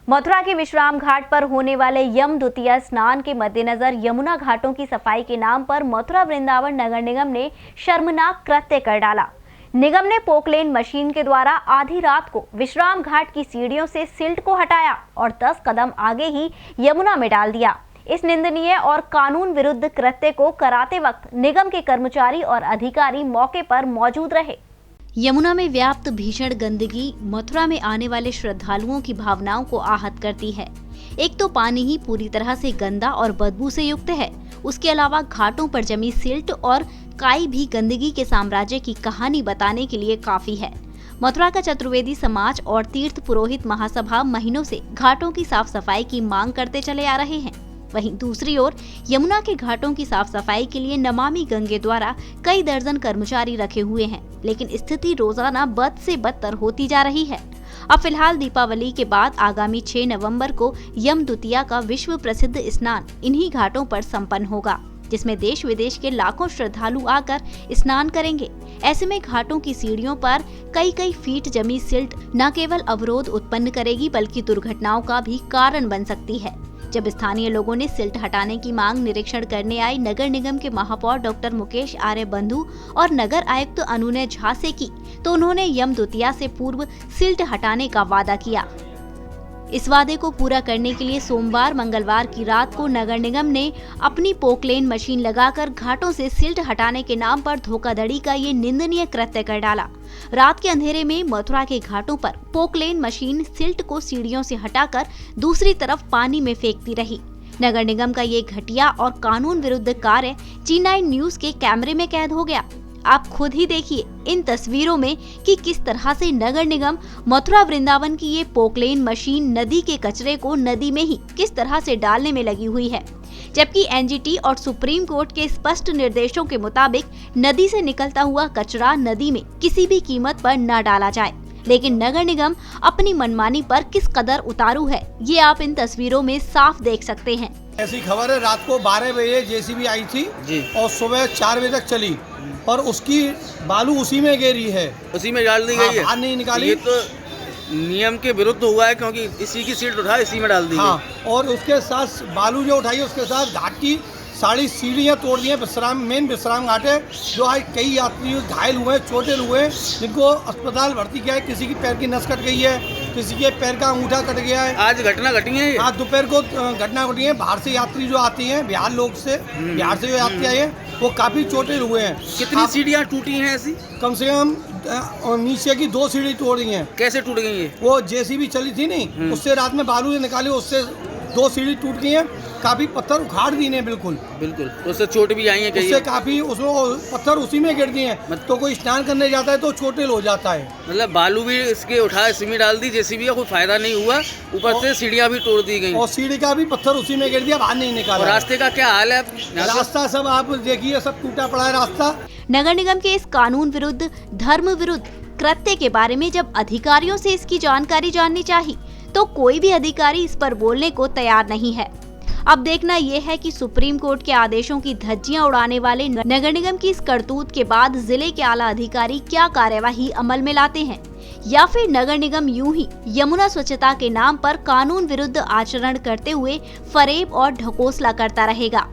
मथुरा के विश्राम घाट पर होने वाले यम द्वितीया स्नान के मद्देनजर यमुना घाटों की सफाई के नाम पर मथुरा वृंदावन नगर निगम ने शर्मनाक कृत्य कर डाला। निगम ने पोकलेन मशीन के द्वारा आधी रात को विश्राम घाट की सीढ़ियों से सिल्ट को हटाया और 10 कदम आगे ही यमुना में डाल दिया। इस निंदनीय और कानून विरुद्ध कृत्य को कराते वक्त निगम के कर्मचारी और अधिकारी मौके पर मौजूद रहे। यमुना में व्याप्त भीषण गंदगी मथुरा में आने वाले श्रद्धालुओं की भावनाओं को आहत करती है। एक तो पानी ही पूरी तरह से गंदा और बदबू से युक्त है, उसके अलावा घाटों पर जमी सिल्ट और काई भी गंदगी के साम्राज्य की कहानी बताने के लिए काफी है। मथुरा का चतुर्वेदी समाज और तीर्थ पुरोहित महासभा महीनों से घाटों की साफ सफाई की मांग करते चले आ रहे हैं। वहीं दूसरी ओर यमुना के घाटों की साफ सफाई के लिए नमामि गंगे द्वारा कई दर्जन कर्मचारी रखे हुए हैं, लेकिन स्थिति रोजाना बद से बदतर होती जा रही है। अब फिलहाल दीपावली के बाद आगामी 6 नवंबर को यम द्वितीया का विश्व प्रसिद्ध स्नान इन्हीं घाटों पर संपन्न होगा, जिसमें देश विदेश के लाखों श्रद्धालु आकर स्नान करेंगे। ऐसे में घाटों की सीढ़ियों पर कई फीट जमी सिल्ट न केवल अवरोध उत्पन्न करेगी बल्कि दुर्घटनाओं का भी कारण बन सकती है। जब स्थानीय लोगों ने सिल्ट हटाने की मांग निरीक्षण करने आई नगर निगम के महापौर डॉक्टर मुकेश आर्य बंधु और नगर आयुक्त अनुनय झा से की, तो उन्होंने यम द्वितीया से पूर्व सिल्ट हटाने का वादा किया। इस वादे को पूरा करने के लिए सोमवार मंगलवार की रात को नगर निगम ने अपनी पोकलेन मशीन लगाकर घाटों से सिल्ट हटाने के नाम पर धोखाधड़ी का ये निंदनीय कृत्य कर डाला। रात के अंधेरे में मथुरा के घाटों पर पोकलेन मशीन सिल्ट को सीढ़ियों से हटाकर दूसरी तरफ पानी में फेंकती रही। नगर निगम का ये घटिया और कानून विरुद्ध कार्य G9 न्यूज के कैमरे में कैद हो गया। आप खुद ही देखिए इन तस्वीरों में कि किस तरह से नगर निगम मथुरा वृंदावन की ये पोकलेन मशीन नदी के कचरे को नदी में ही किस तरह से डालने में लगी हुई है, जबकि एनजीटी और सुप्रीम कोर्ट के स्पष्ट निर्देशों के मुताबिक नदी से निकलता हुआ कचरा नदी में किसी भी कीमत पर न डाला जाए। लेकिन नगर निगम अपनी मनमानी पर किस कदर उतारू है, ये आप इन तस्वीरों में साफ देख सकते हैं। ऐसी खबर है, रात को 12 बजे जेसीबी आई थी और सुबह 4 बजे तक चली और उसकी बालू उसी में गिरी है, उसी में डाल दी गई है, बाहर नहीं निकाली। ये तो नियम के विरुद्ध हुआ है, क्योंकि इसी की सीट उठा इसी में डाल दी गई। और उसके साथ बालू जो उठाई उसके साथ घाट की सारी सीढ़ियाँ तोड़ दी हैं। मेन विश्राम घाट है, जो आज कई यात्री घायल हुए, चोटिल हुए, जिनको अस्पताल भर्ती किया है। किसी की पैर की नस कट गई है, किसी के पैर का अंगूठा कट गया है। आज घटना घटी है। आज दोपहर को घटना घटी है। बाहर से यात्री जो आती हैं, बिहार से जो यात्री आए हैं, वो काफी चोटिल हुए हैं। कितनी सीढ़ियाँ टूटी हैं ऐसी? कम से कम नीचे की 2 सीढ़ी तोड़ दी हैं। कैसे टूट गई है? वो जेसीबी चली थी नहीं, उससे रात में बालू निकाली, उससे 2 सीढ़ी टूट गई हैं। काफी पत्थर उखाड़ दिए हैं, बिल्कुल उससे चोट भी आई है कहीं? उससे काफी उसमें पत्थर उसी में गिर दिए हैं। तो कोई स्नान करने जाता है तो चोटिल हो जाता है। मतलब बालू भी इसके उठा इसी में डाल दी जेसीबी का, कोई फायदा नहीं हुआ। ऊपर से सीढ़ियाँ भी तोड़ दी गई और सीढ़ी का भी पत्थर उसी में गिर दिया, बाहर नहीं निकाला। रास्ते का क्या हाल है? रास्ता सब आप देखिए, सब टूटा पड़ा है रास्ता। नगर निगम के इस कानून विरुद्ध धर्म विरुद्ध कृत्य के बारे में जब अधिकारियों से इसकी जानकारी जाननी चाहिए, तो कोई भी अधिकारी इस पर बोलने को तैयार नहीं है। अब देखना यह है कि सुप्रीम कोर्ट के आदेशों की धज्जियां उड़ाने वाले नगर निगम की इस करतूत के बाद जिले के आला अधिकारी क्या कार्यवाही अमल में लाते हैं, या फिर नगर निगम यूं ही यमुना स्वच्छता के नाम पर कानून विरुद्ध आचरण करते हुए फरेब और ढकोसला करता रहेगा।